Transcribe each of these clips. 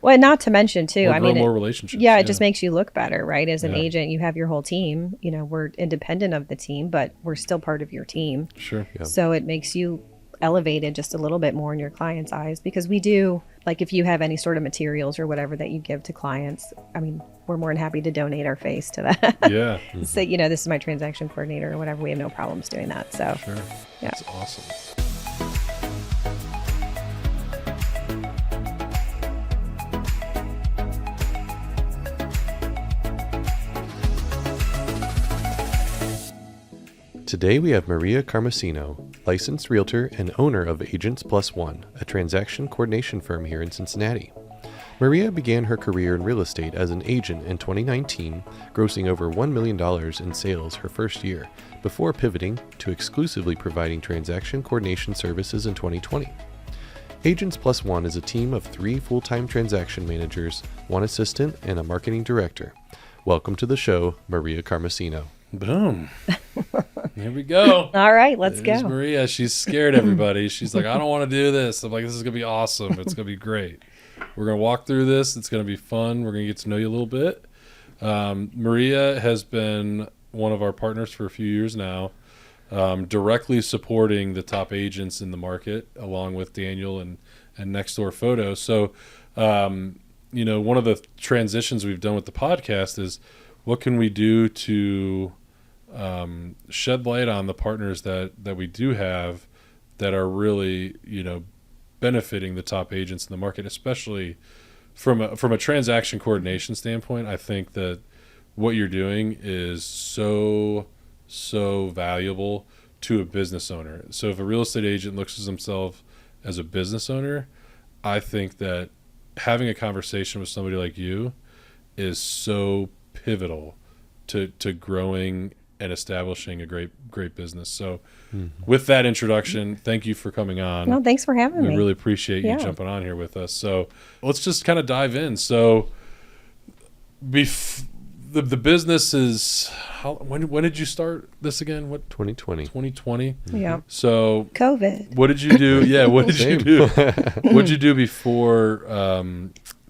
Well, not to mention too, or grow more relationships. Yeah, it just makes you look better, right? As an Yeah. agent, you have your whole team. You know, we're independent of the team, but we're still part of your team. Sure. Yeah. So it makes you elevated just a little bit more in your clients' eyes, because we do, like, if you have any sort of materials or whatever that you give to clients, I mean, we're more than happy to donate our face to that. Yeah. So, you know, this is my transaction coordinator or whatever. We have no problems doing that. So, Sure. yeah. That's awesome. Today we have Maria Carmesino, licensed realtor and owner of Agents Plus One, a transaction coordination firm here in Cincinnati. Maria began her career in real estate as an agent in 2019, grossing over $1 million in sales her first year, before pivoting to exclusively providing transaction coordination services in 2020. Agents Plus One is a team of 3 full-time transaction managers, 1 assistant, and a marketing director. Welcome to the show, Maria Carmesino. Boom. Here we go. All right, let's There's go. Maria. She's scared everybody. She's like, I don't want to do this. I'm like, this is going to be awesome. It's going to be great. We're going to walk through this. It's going to be fun. We're going to get to know you a little bit. Maria has been one of our partners for a few years now, directly supporting the top agents in the market, along with Daniel and Next Door Photo. So, you know, one of the transitions we've done with the podcast is, what can we do to shed light on the partners that we do have that are really, you know, benefiting the top agents in the market, especially from a transaction coordination standpoint. I think that what you're doing is so valuable to a business owner. So if a real estate agent looks at himself as a business owner, I think that having a conversation with somebody like you is so pivotal to growing and establishing a great business. So with that introduction, thank you for coming on. No, thanks for having me. I really appreciate you jumping on here with us. So let's just kind of dive in. So the business is, when did you start this again? What? 2020. 2020? Yeah. So COVID. what did you do? Yeah, what did you Same. do? What did you do before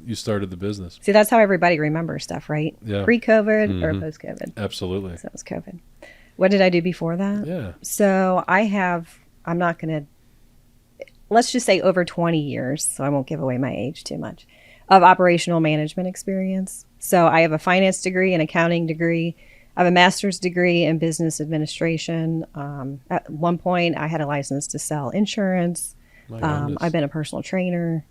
you started the business? See, that's how everybody remembers stuff, right? Yeah. Pre-COVID or post-COVID. Absolutely. So it was COVID. What did I do before that? Yeah. So I'm not going to, let's just say over 20 years, so I won't give away my age too much, of operational management experience. So I have a finance degree, an accounting degree. I have a master's degree in business administration. At one point, I had a license to sell insurance. My goodness. I've been a personal trainer.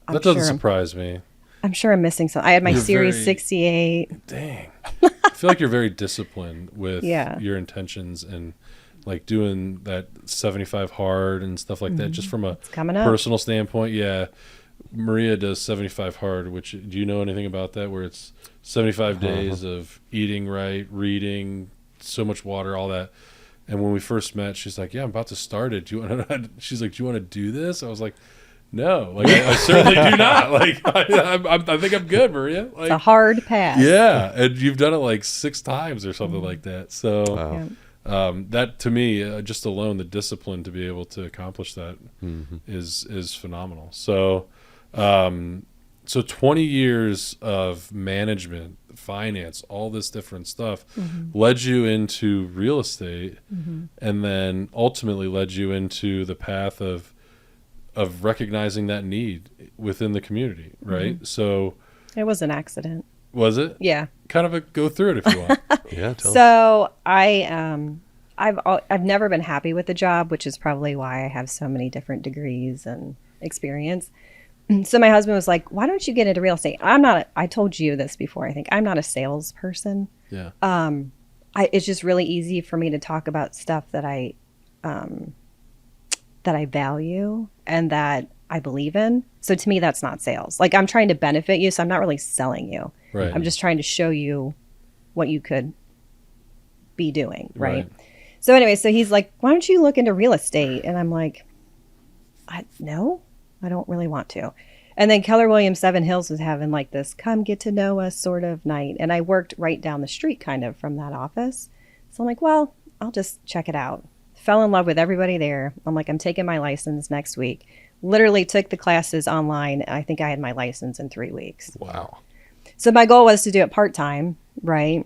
That doesn't surprise me. I'm sure I'm missing something. I had my You're Series very- 68. Dang. I feel like you're very disciplined with Yeah. your intentions and like doing that 75 hard and stuff like that, just from a coming up. personal standpoint. Yeah. Maria does 75 hard, which, do you know anything about that? Where it's 75 days of eating right, reading, so much water, all that. And when we first met, she's like, yeah, I'm about to start it. Do you want to, she's like, do you want to do this? I was like, no, like I certainly do not. Like I think I'm good, Maria. Like, It's a hard pass. yeah, and you've done it like 6 times or something like that. So Wow. that to me, just alone, the discipline to be able to accomplish that is phenomenal. So, so 20 years of management, finance, all this different stuff led you into real estate, and then ultimately led you into the path of recognizing that need within the community, right? So It was an accident. was it? Yeah. Kind of go through it if you want. Yeah, tell us. So I've never been happy with the job, which is probably why I have so many different degrees and experience. So my husband was like, why don't you get into real estate? I told you this before, I think. I'm not a salesperson. Yeah. It's just really easy for me to talk about stuff that I value and that I believe in. So to me, that's not sales. Like, I'm trying to benefit you, so I'm not really selling you. Right. I'm just trying to show you what you could be doing, right? Right. So anyway, so he's like, why don't you look into real estate? And I'm like, no, I don't really want to. And then Keller Williams Seven Hills was having like this come get to know us sort of night. And I worked right down the street kind of from that office. So I'm like, well, I'll just check it out. Fell in love with everybody there. I'm like, I'm taking my license next week. literally took the classes online. I think I had my license in 3 weeks. Wow. So my goal was to do it part-time, right?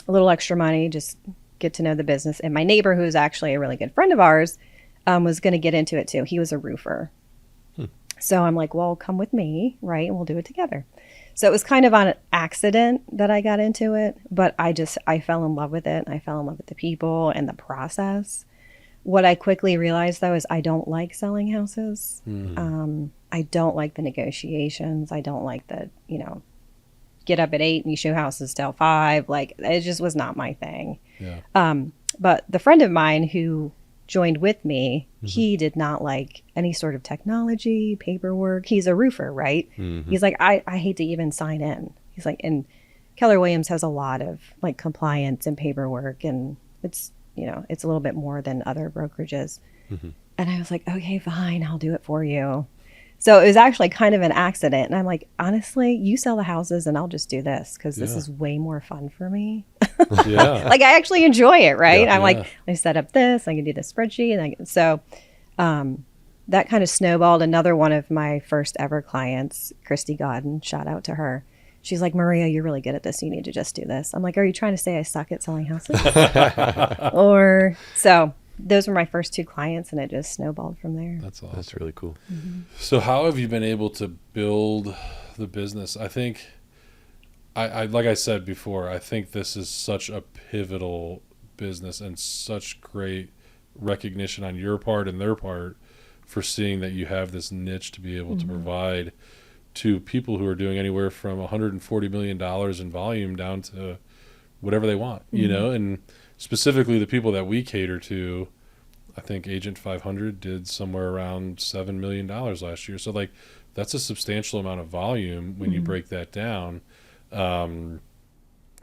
A little extra money, just get to know the business. And my neighbor, who's actually a really good friend of ours, was going to get into it too. He was a roofer. So I'm like, well, come with me, right? And we'll do it together. So it was kind of on an accident that I got into it, but I fell in love with it. I fell in love with the people and the process. What I quickly realized, though, is I don't like selling houses. I don't like the negotiations. I don't like the, get up at 8 and you show houses till 5. Like, it just was not my thing. Yeah. But the friend of mine who joined with me, he did not like any sort of technology, paperwork. He's a roofer, right? He's like, I hate to even sign in. He's like, and Keller Williams has a lot of like compliance and paperwork, and it's, it's a little bit more than other brokerages. And I was like, okay, fine, I'll do it for you. So it was actually kind of an accident. And I'm like, honestly, you sell the houses and I'll just do this because this is way more fun for me. Yeah. Like, I actually enjoy it, right? Yeah. I'm like, I set up this, I can do the spreadsheet. That kind of snowballed. Another one of my first ever clients, Christy Godden, shout out to her. She's like, Maria, you're really good at this. You need to just do this. I'm like, are you trying to say I suck at selling houses? So those were my first 2 clients, and it just snowballed from there. That's awesome. That's really cool. So how have you been able to build the business? I think, I like I said before, I think this is such a pivotal business and such great recognition on your part and their part for seeing that you have this niche to be able to provide to people who are doing anywhere from $140 million in volume down to whatever they want, and specifically the people that we cater to. I think Agent 500 did somewhere around $7 million last year. So like, that's a substantial amount of volume when you break that down. So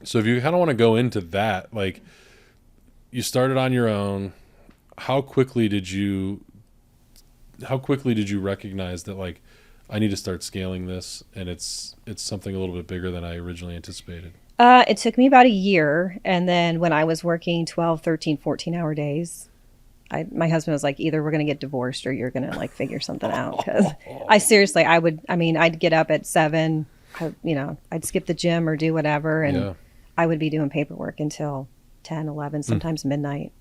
if you kind of want to go into that, like, you started on your own, how quickly did you recognize that, like, I need to start scaling this and it's something a little bit bigger than I originally anticipated? It took me about a year. And then when I was working 12, 13, 14-hour days, my husband was like, either we're going to get divorced or you're going to like figure something out. Because I'd get up at 7, I'd skip the gym or do whatever. And I would be doing paperwork until 10, 11, sometimes midnight.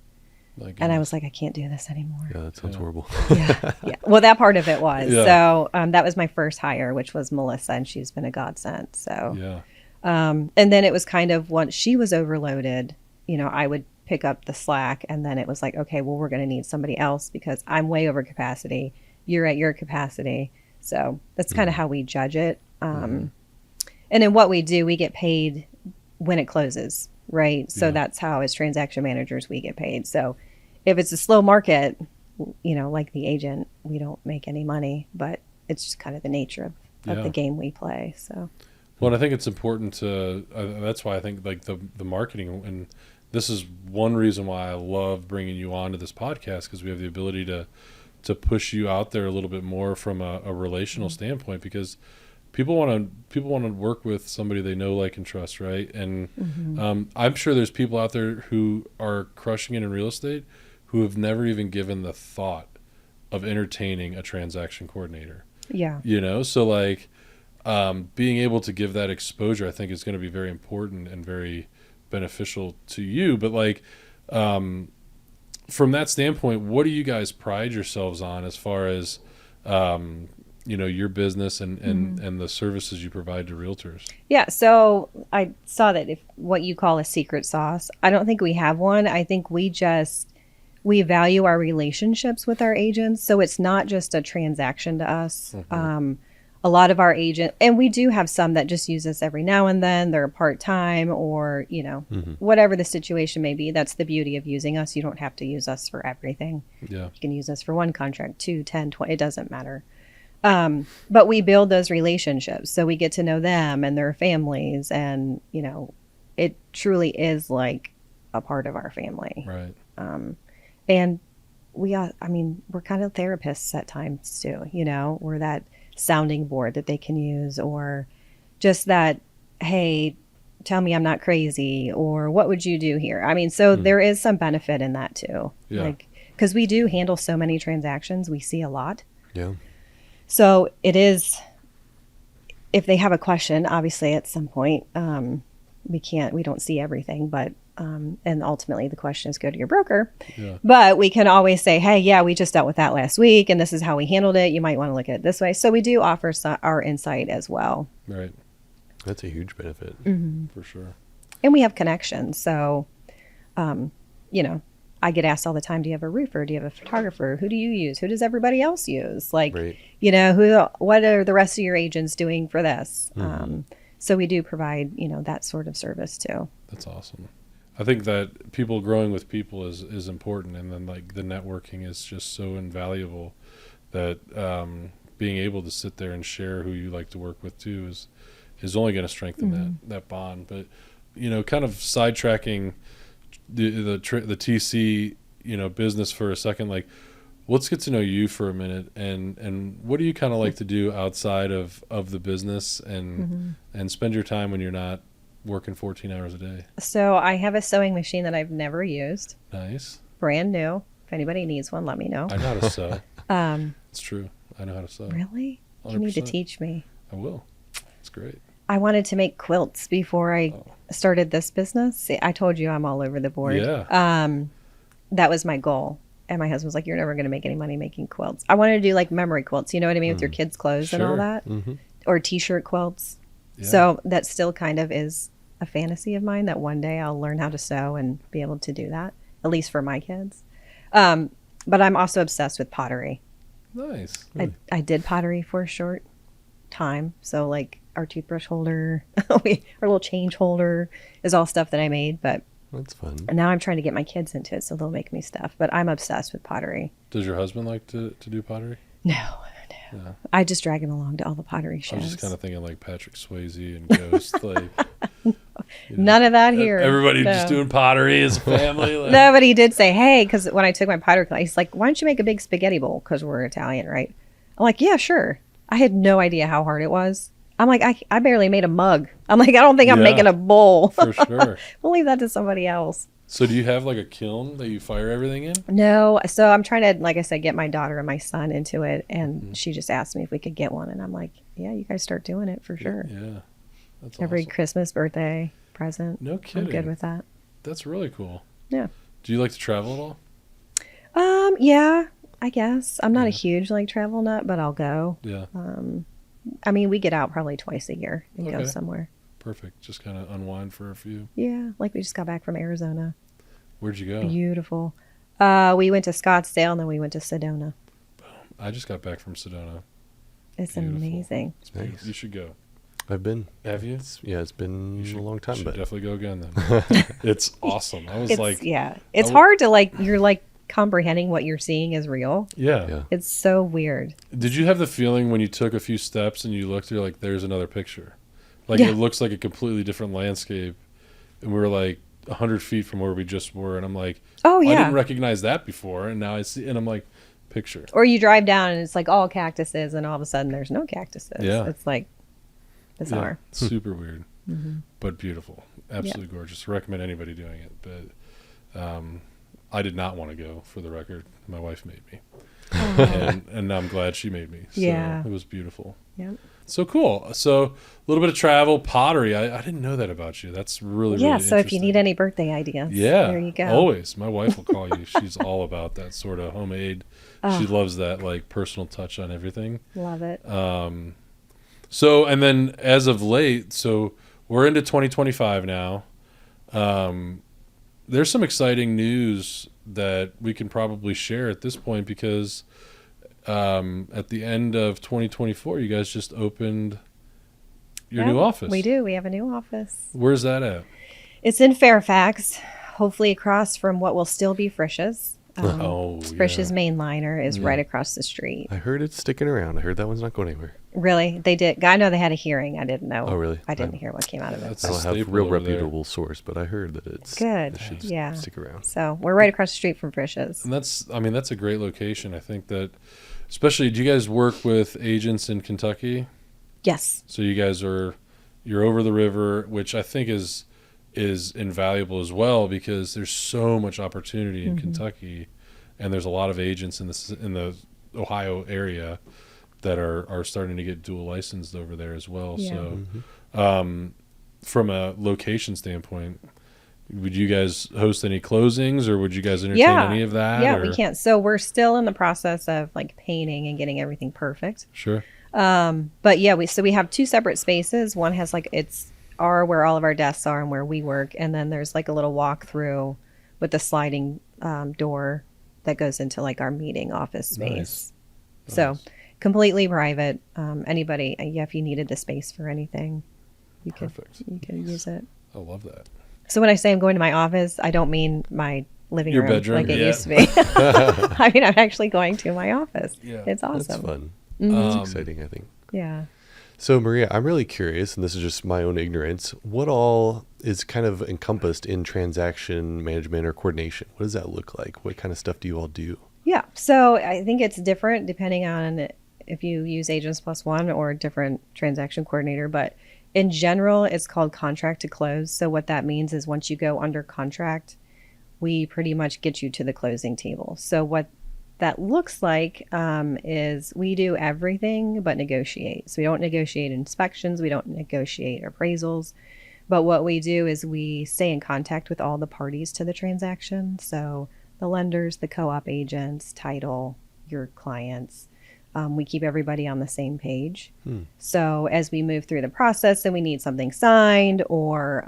And I was like, I can't do this anymore. Yeah, that sounds horrible. Yeah. Well, that part of it was. Yeah. So that was my first hire, which was Melissa, and she's been a godsend. So, and then it was kind of, once she was overloaded, I would pick up the slack, and then it was like, okay, well, we're going to need somebody else because I'm way over capacity. You're at your capacity. So that's kind of how we judge it. And in what we do, we get paid when it closes, right? So that's how, as transaction managers, we get paid. So if it's a slow market, like the agent, we don't make any money, but it's just kind of the nature of the game we play. So. Well, I think it's important to, that's why I think like the marketing, and this is one reason why I love bringing you on to this podcast, because we have the ability to push you out there a little bit more from a relational standpoint, because people want to work with somebody they know, like, and trust, right? And I'm sure there's people out there who are crushing it in real estate who have never even given the thought of entertaining a transaction coordinator. Yeah. So like, being able to give that exposure, I think, is going to be very important and very beneficial to you. But like, from that standpoint, what do you guys pride yourselves on as far as, your business and the services you provide to realtors? Yeah. So I saw that if what you call a secret sauce, I don't think we have one. I think we value our relationships with our agents. So it's not just a transaction to us. A lot of our agents, and we do have some that just use us every now and then. They're part-time or, whatever the situation may be. That's the beauty of using us. You don't have to use us for everything. Yeah. You can use us for one contract, 2, 10, 20, it doesn't matter. But we build those relationships. So we get to know them and their families. And, it truly is like a part of our family. Right. And we're kind of therapists at times too. We're that sounding board that they can use, or just that, hey, tell me I'm not crazy, or what would you do here? So there is some benefit in that too. Yeah. Like, because we do handle so many transactions, we see a lot. Yeah. So it is, if they have a question, obviously at some point, we don't see everything, but, and ultimately the questions go to your broker. Yeah. But we can always say, hey, yeah, we just dealt with that last week and this is how we handled it. You might want to look at it this way. So we do offer our insight as well. Right. That's a huge benefit. For sure. And we have connections. So, I get asked all the time, do you have a roofer? Do you have a photographer? Who do you use? Who does everybody else use? Like, Right. what are the rest of your agents doing for this? So we do provide, that sort of service too. That's awesome. I think that people growing with people is important. And then like the networking is just so invaluable that being able to sit there and share who you like to work with too is only going to strengthen that bond. But, kind of sidetracking the TC, business for a second, like let's get to know you for a minute and what do you kind of like to do outside of the business and spend your time when you're not working 14 hours a day? So I have a sewing machine that I've never used. Nice. Brand new. If anybody needs one, let me know. I know how to sew. It's true. I know how to sew. Really? You need to 100%. teach me. I will. It's great. I wanted to make quilts before I started this business. See, I told you I'm all over the board. Yeah. That was my goal. And my husband was like, you're never going to make any money making quilts. I wanted to do like memory quilts, you know what I mean? With your kids' clothes and all Sure. that. Mm-hmm. Or t-shirt quilts. Yeah. So that still kind of is a fantasy of mine that one day I'll learn how to sew and be able to do that, at least for my kids. But I'm also obsessed with pottery. Nice. I did pottery for a short time. So like our toothbrush holder, our little change holder is all stuff that I made. But That's fun. now I'm trying to get my kids into it so they'll make me stuff. But I'm obsessed with pottery. Does your husband like to do pottery? No. Yeah. I just drag him along to all the pottery shows. I was just kind of thinking like Patrick Swayze and Ghost. Like None of that here. Everybody No. just doing pottery as a family. Like, No, but he did say, hey, because when I took my pottery class, he's like, why don't you make a big spaghetti bowl? Because we're Italian, right? I'm like, yeah, sure. I had no idea how hard it was. I'm like, I barely made a mug. I'm like, I don't think I'm Yeah. making a bowl. For sure. We'll leave that to somebody else. So do you have like a kiln that you fire everything in? No. So I'm trying to, like I said, get my daughter and my son into it. And she just asked me if we could get one. And I'm like, yeah, you guys start doing it for sure. Yeah. That's Every awesome. Christmas, birthday, present. No kidding. I'm good with that. That's really cool. Yeah. Do you like to travel at all? Yeah, I guess. I'm not a Yeah. huge like travel nut, but I'll go. Yeah. I mean, we get out probably twice a year and go Okay. somewhere. Perfect. Just kind of unwind for a few. Yeah, like we just got back from Arizona. Where'd you go? Beautiful. We went to Scottsdale and then we went to Sedona. I just got back from Sedona. It's Beautiful. amazing. It's beautiful. Nice. You should go. I've been. Have you? It's been You should, a long time, should but definitely go again then. It's awesome. I was It's like, yeah, it's I w- hard to like. You're like comprehending what you're seeing is real. yeah. yeah. It's so weird. Did you have the feeling when you took a few steps and you looked, you're like, there's another picture? Like Yeah. it looks like a completely different landscape. And we were like 100 feet from where we just were. And I'm like, Oh I yeah. didn't recognize that before. And now I see, and I'm like, picture. Or you drive down and it's like all cactuses, and all of a sudden there's no cactuses. Yeah. It's like bizarre. Yeah, super weird, but beautiful. Absolutely gorgeous. Recommend anybody doing it. But I did not want to go, for the record. My wife made me. And I'm glad she made me. So Yeah. it was beautiful. Yep. So cool. So a little bit of travel, pottery. I didn't know that about you. That's really, Yeah. really So if you need interesting. any birthday ideas, Yeah. there you go. Always. My wife will call you. She's all about that sort of homemade. She loves that like personal touch on everything. Love it. So, and then as of late, so we're into 2025 now. There's some exciting news that we can probably share at this point because at the end of 2024, you guys just opened your new Yep, office. We do. We have a new office. Where's that at? It's in Fairfax, hopefully across from what will still be Frisch's. Frisch's yeah. main liner is right across the street. I heard it's sticking around. I heard that one's not going anywhere. Really? They did. I know they had a hearing. I didn't know. Oh, really? I didn't hear what came out of it. That's I a don't have staple real over there. reputable source, but I heard that it's Good. It should Yeah. stick around. So we're right across the street from Frisch's. And that's a great location. I think that, especially, do you guys work with agents in Kentucky? Yes. So you're over the river, which I think is invaluable as well because there's so much opportunity in Kentucky, and there's a lot of agents in the Ohio area that are starting to get dual licensed over there as well. Yeah. So from a location standpoint, would you guys host any closings, or would you guys entertain any of that? Yeah, or? we can't. So we're still in the process of like painting and getting everything perfect. Sure. But yeah, we have 2 separate spaces. One has like where all of our desks are and where we work, and then there's like a little walk through with the sliding door that goes into like our meeting office space. Nice. So completely private. Anybody, if you needed the space for anything, you can use it. I love that. So when I say I'm going to my office, I don't mean my living Your room bedroom, like it yeah. used to be. I mean, I'm actually going to my office. Yeah. It's That's awesome. fun. Mhm. It's exciting, I think. Yeah. So, Maria, I'm really curious, and this is just my own ignorance, what all is kind of encompassed in transaction management or coordination? What does that look like? What kind of stuff do you all do? Yeah. So I think it's different depending on if you use Agents Plus One or a different transaction coordinator. But in general, it's called contract to close. So what that means is once you go under contract, we pretty much get you to the closing table. So what that looks like is we do everything but negotiate. So we don't negotiate inspections. We don't negotiate appraisals. But what we do is we stay in contact with all the parties to the transaction. So the lenders, the co-op agents, title, your clients. We keep everybody on the same page. So as we move through the process and we need something signed, or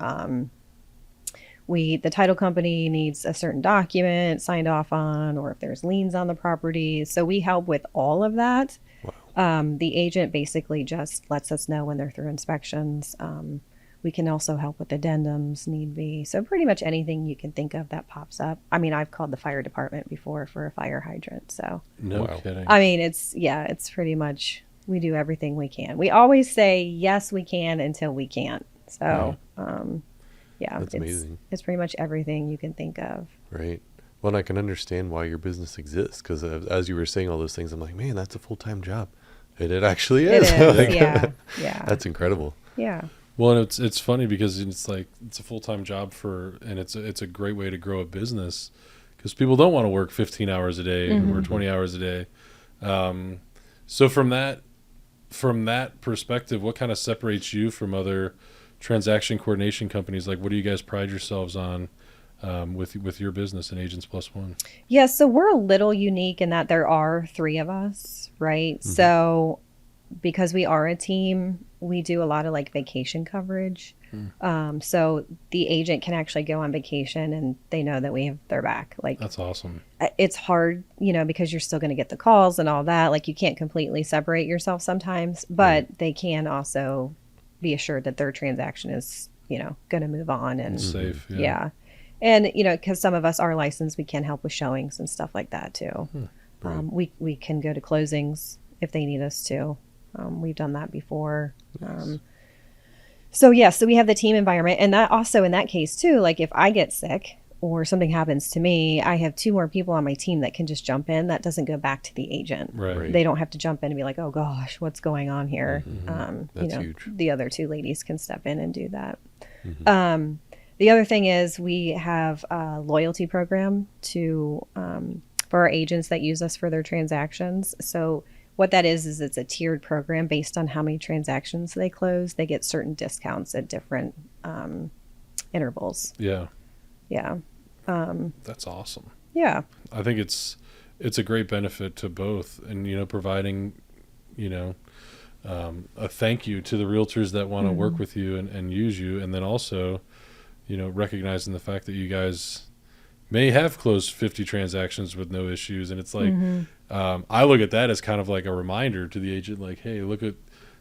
the title company needs a certain document signed off on, or if there's liens on the property. So we help with all of that. Wow. The agent basically just lets us know when they're through inspections. We can also help with addendums need be. So pretty much anything you can think of that pops up. I mean, I've called the fire department before for a fire hydrant. So, No Wow. kidding. I mean, it's pretty much, we do everything we can. We always say, yes, we can until we can't. So, yeah, That's amazing. It's pretty much everything you can think of. Right. Well, and I can understand why your business exists, because as you were saying all those things, I'm like, man, that's a full-time job. And it actually is. It is, Like, yeah, yeah. That's incredible. Yeah. Well, and it's funny because it's like it's a full-time job and it's a great way to grow a business, because people don't want to work 15 hours a day or 20 hours a day. So from that perspective, what kind of separates you from other transaction coordination companies? Like, what do you guys pride yourselves on with your business and Agents Plus One? Yeah, so we're a little unique in that there are 3 of us, right? So because we are a team, we do a lot of like vacation coverage. So the agent can actually go on vacation and they know that we have their back. Like, That's awesome. it's hard, because you're still going to get the calls and all that. Like, you can't completely separate yourself sometimes, but they can also be assured that their transaction is, going to move on and Safe. yeah. And, because some of us are licensed, we can help with showings and stuff like that too. Right. We can go to closings if they need us to. We've done that before. Nice. So we have the team environment, and that also in that case too, like if I get sick or something happens to me, I have 2 more people on my team that can just jump in. That doesn't go back to the agent. Right. They don't have to jump in and be like, oh gosh, what's going on here? That's huge. The other 2 ladies can step in and do that. The other thing is we have a loyalty program for our agents that use us for their transactions. So what that is it's a tiered program based on how many transactions they close. They get certain discounts at different intervals. Yeah. Yeah. That's awesome. Yeah. I think it's a great benefit to both, and providing a thank you to the realtors that want to work with you and use you, and then also recognizing the fact that you guys may have closed 50 transactions with no issues, and it's like I look at that as kind of like a reminder to the agent, like, hey, look at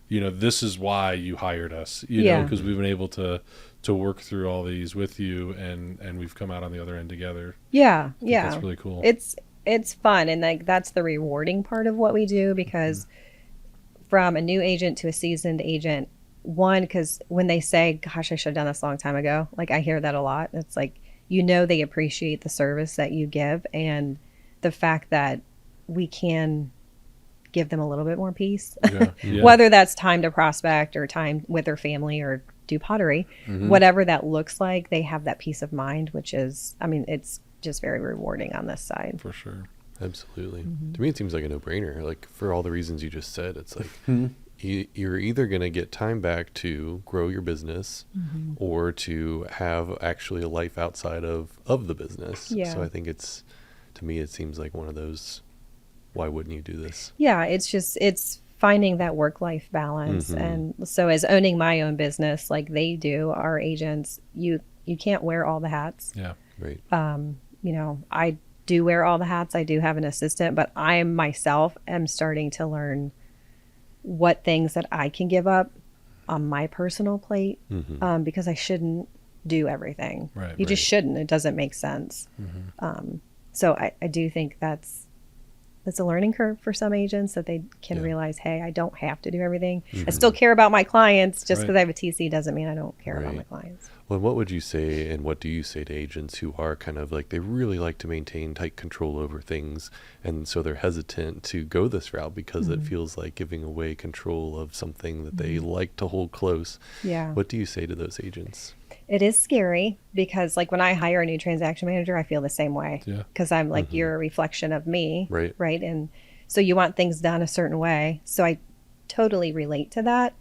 this is why you hired us, because we've been able to work through all these with you, and we've come out on the other end together. Yeah. I think that's really cool. It's fun, and like that's the rewarding part of what we do, because from a new agent to a seasoned agent, because when they say, gosh, I should have done this a long time ago, like I hear that a lot. It's like, they appreciate the service that you give, and the fact that we can give them a little bit more peace, Yeah. whether that's time to prospect or time with their family or do pottery, whatever that looks like, they have that peace of mind, which is, it's just very rewarding on this side. For sure. Absolutely. To me, it seems like a no-brainer. Like, for all the reasons you just said, it's like you're either going to get time back to grow your business or to have actually a life outside of the business. Yeah. So I think to me, it seems like one of those, why wouldn't you do this? Yeah, it's finding that work-life balance. And so as owning my own business like they do, our agents, you can't wear all the hats. Yeah. Right. I do wear all the hats. I do have an assistant, but I myself am starting to learn what things that I can give up on my personal plate, because I shouldn't do everything. Right, You just shouldn't. It doesn't make sense. So I do think that's a learning curve for some agents, that they can realize, hey, I don't have to do everything. I still care about my clients. Just because I have a TC doesn't mean I don't care about my clients. Well, what would you say, and what do you say to agents who are kind of like, they really like to maintain tight control over things, and so they're hesitant to go this route because it feels like giving away control of something that they like to hold close? Yeah. What do you say to those agents? It is scary because, like, when I hire a new transaction manager, I feel the same way. Yeah. Because I'm like, you're a reflection of me. Right. Right. And so you want things done a certain way. So I totally relate to that.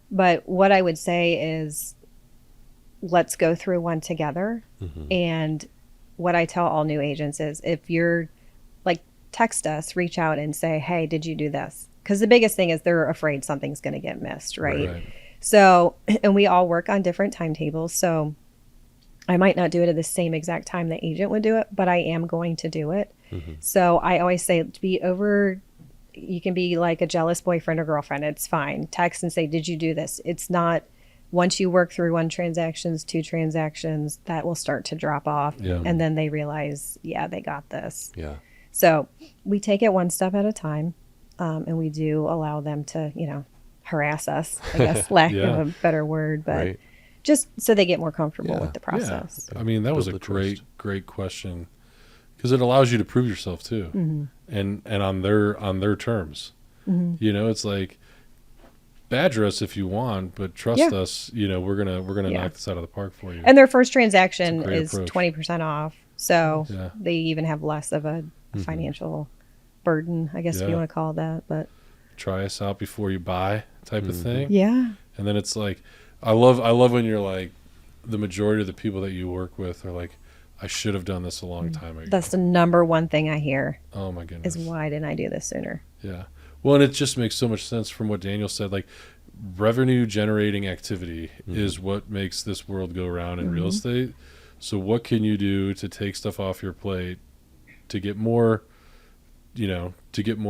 But what I would say is, let's go through one together. And what I tell all new agents is, if you're like, text us, reach out and say, hey, did you do this? Because the biggest thing is they're afraid something's going to get missed. Right. So, and we all work on different timetables. So I might not do it at the same exact time the agent would do it, but I am going to do it. So I always say, you can be like a jealous boyfriend or girlfriend. It's fine. Text and say, did you do this? It's not, once you work through 1 transactions, 2 transactions, that will start to drop off. Yeah. And then they realize, yeah, they got this. Yeah. So we take it one step at a time. And we do allow them to, harass us, I guess, lack of a better word, but just so they get more comfortable with the process. Yeah. I mean, that was a great question, because it allows you to prove yourself too, and on their terms. It's like, badger us if you want, but trust us. We're gonna knock this out of the park for you. And their first transaction is approach. 20% off, so they even have less of a financial burden, I guess if you want to call it that. But try us out before you buy, type of thing. Yeah. And then it's like, I love when you're like, the majority of the people that you work with are like, I should have done this a long time ago. That's the number one thing I hear. Oh my goodness. Is why didn't I do this sooner? Yeah. Well, and it just makes so much sense from what Daniel said. Like, revenue generating activity is what makes this world go around in real estate. So what can you do to take stuff off your plate to get more,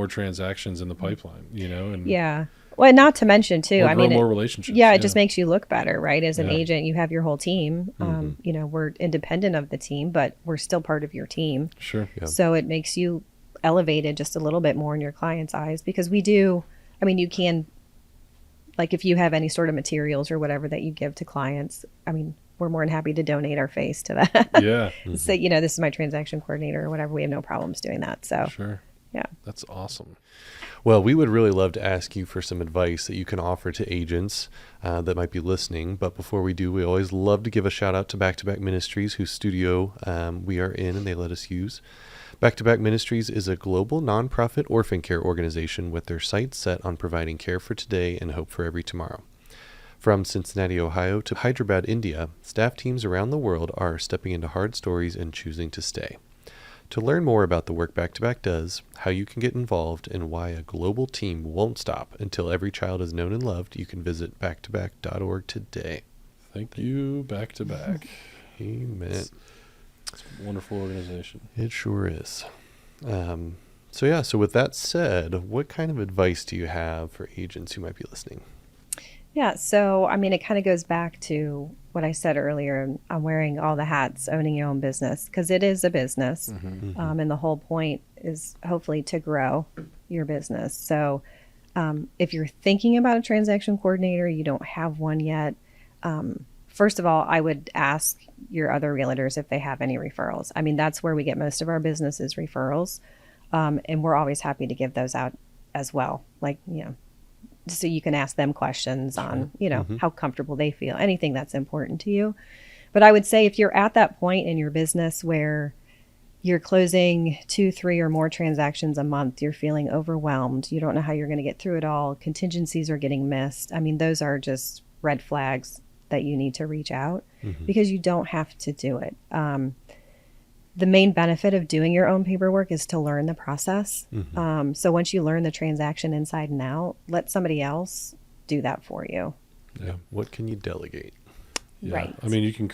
transactions in the pipeline, and Well, not to mention too, grow more relationships. Yeah, it just makes you look better, right? As an agent, you have your whole team. We're independent of the team, but we're still part of your team. Sure. Yeah. So it makes you elevated just a little bit more in your client's eyes, because you can, like, if you have any sort of materials or whatever that you give to clients, we're more than happy to donate our face to that. Yeah. So, this is my transaction coordinator or whatever. We have no problems doing that. So sure. Yeah. That's awesome. Well, we would really love to ask you for some advice that you can offer to agents that might be listening. But before we do, we always love to give a shout out to Back to Back Ministries, whose studio we are in and they let us use. Back to Back Ministries is a global nonprofit orphan care organization with their sights set on providing care for today and hope for every tomorrow. From Cincinnati, Ohio to Hyderabad, India, staff teams around the world are stepping into hard stories and choosing to stay. To learn more about the work Back to Back does, how you can get involved, and why a global team won't stop until every child is known and loved, you can visit backtoback.org today. Thank you, Back to Back. Amen. It's a wonderful organization. It sure is. So with that said, what kind of advice do you have for agents who might be listening? Yeah, so it kind of goes back to what I said earlier. I'm wearing all the hats, owning your own business, because it is a business. And the whole point is hopefully to grow your business. So if you're thinking about a transaction coordinator, you don't have one yet, first of all, I would ask your other realtors if they have any referrals. That's where we get most of our business is referrals. And we're always happy to give those out as well. So you can ask them questions on, how comfortable they feel, anything that's important to you. But I would say if you're at that point in your business where you're closing 2, 3, or more transactions a month. You're feeling overwhelmed. You don't know how you're going to get through it all. Contingencies are getting missed. I mean, those are just red flags that you need to reach out because you don't have to do it. The main benefit of doing your own paperwork is to learn the process. So once you learn the transaction inside and out, let somebody else do that for you. Yeah. What can you delegate? Yeah. Right. I mean, you can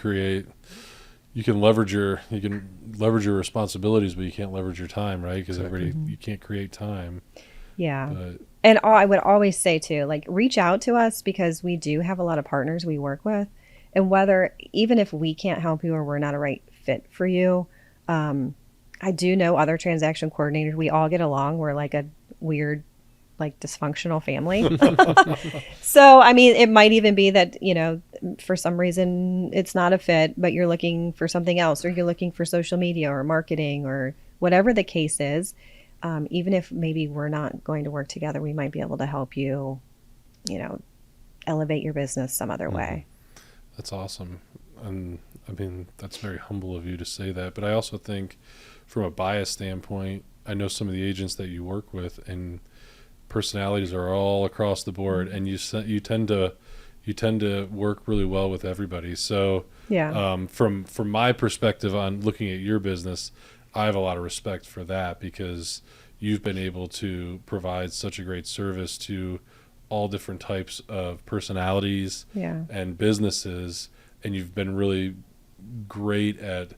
leverage your responsibilities, but you can't leverage your time, right? Because you can't create time. Yeah. But And I would always say too, like, reach out to us because we do have a lot of partners we work with. And even if we can't help you or we're not a right fit for you, I do know other transaction coordinators. We all get along. We're like a weird, like, dysfunctional family. So, I mean, it might even be that, for some reason it's not a fit, but you're looking for something else, or you're looking for social media or marketing or whatever the case is. Even if maybe we're not going to work together, we might be able to help you, elevate your business some other way. that's awesome. And I mean, that's very humble of you to say that. But I also think from a bias standpoint, I know some of the agents that you work with, and personalities are all across the board, and you tend to work really well with everybody. So Yeah. from my perspective on looking at your business, I have a lot of respect for that because you've been able to provide such a great service to all different types of personalities Yeah. and businesses, and you've been really great at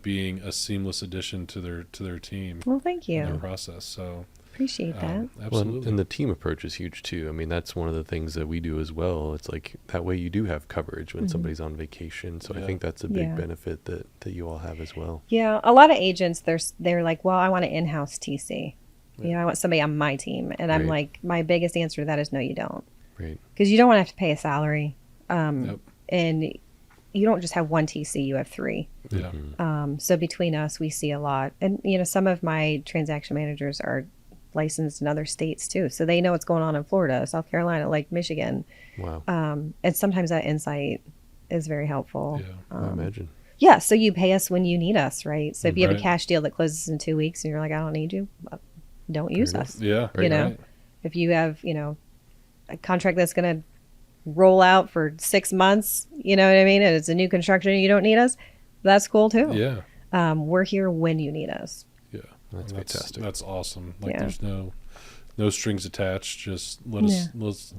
being a seamless addition to their team Well, thank and their you. process. So Appreciate that. absolutely. Well, and the team approach is huge too. I mean, that's one of the things that we do as well. It's like that way you do have coverage when somebody's on vacation. So I Yeah. think that's a big Yeah. benefit that you all have as well. Yeah. A lot of agents, they're like, well, I want an in-house TC. I want somebody on my team. And I'm Right. like, my biggest answer to that is no, you don't. Right. Because you don't want to have to pay a salary. Yep. And you don't just have one TC, you have 3. Yeah. So between us, we see a lot. And, some of my transaction managers are licensed in other states too. So they know what's going on in Florida, South Carolina, like Michigan. Wow. And sometimes that insight is very helpful. Yeah. I imagine. Yeah. So you pay us when you need us, right? So if you have a Right. cash deal that closes in 2 weeks and you're like, I don't need you, don't use enough. us. Yeah. You know, Right. if you have, a contract that's going to roll out for 6 months, you know what I mean? And it's a new construction and you don't need us, that's cool too. Yeah. We're here when you need us. Yeah. That's And fantastic. That's awesome. Like Yeah. there's no strings attached. Just let's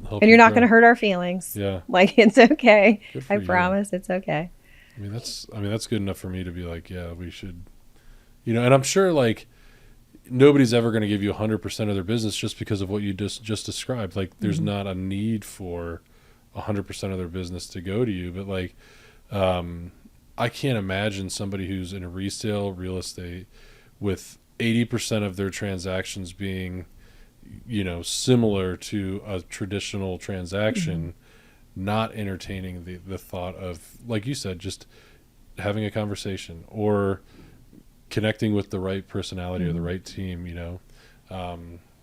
help. And you're you not grow. going to hurt our feelings. Yeah. Like, it's okay. Good for I you. promise it's okay. I mean that's good enough for me to be like, yeah, we should, and I'm sure like nobody's ever going to give you 100% of their business just because of what you just described. Like there's not a need for 100% of their business to go to you, but like I can't imagine somebody who's in a resale real estate with 80% of their transactions being similar to a traditional transaction, not entertaining the thought of, like you said, just having a conversation or connecting with the right personality or the right team,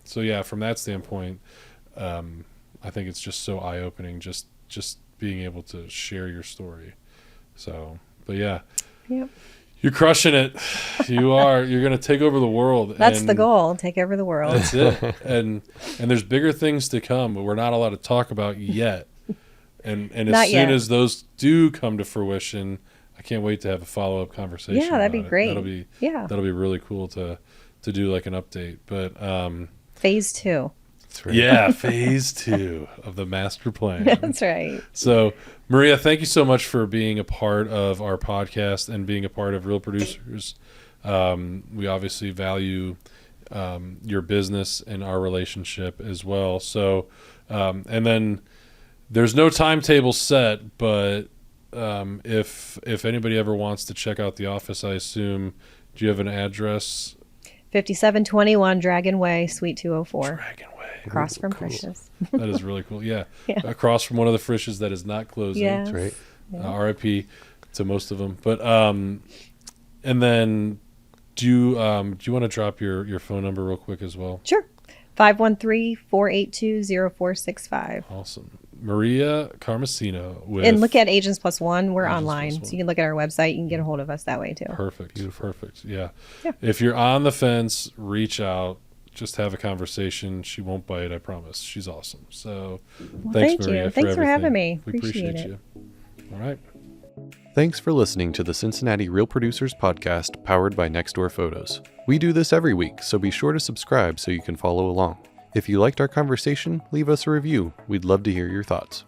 so yeah, from that standpoint, I think it's just so eye-opening, just being able to share your story. So, but yeah, Yep. you're crushing it. You're going to take over the world. That's the and goal. Take over the world. That's it. And there's bigger things to come, but we're not allowed to talk about yet. And as Not soon yet. as those do come to fruition, I can't wait to have a follow-up conversation. Yeah, that'd be about it. great. That'll be really cool to do like an update. But Phase 2. That's right. yeah, phase 2 of the master plan. That's right. So, Maria, thank you so much for being a part of our podcast and being a part of Real Producers. We obviously value your business and our relationship as well. So, and then there's no timetable set, but if anybody ever wants to check out the office, I assume, do you have an address? 5721 Dragon Way, Suite 204. Dragon Way. Across from Cool. Precious. That is really cool. Yeah. Yeah. Across from one of the Frishes that is not closing. Yes. That's right. Yeah. RIP to most of them. But and then do you want to drop your phone number real quick as well? Sure. 513-482-0465. Awesome. Maria Carmesino with And look at Agents Plus One. We're Agents online, Plus One. so you can look at our website. You can get a hold of us that way too. Perfect. Perfect. Yeah. Yeah. If you're on the fence, reach out. Just have a conversation. She won't bite, I promise. She's awesome. So Thank Maria, you. Thanks for having everything. me. We appreciate Appreciate you. All right. Thanks for listening to the Cincinnati Real Producers Podcast powered by Nextdoor Photos. We do this every week, so be sure to subscribe so you can follow along. If you liked our conversation, leave us a review. We'd love to hear your thoughts.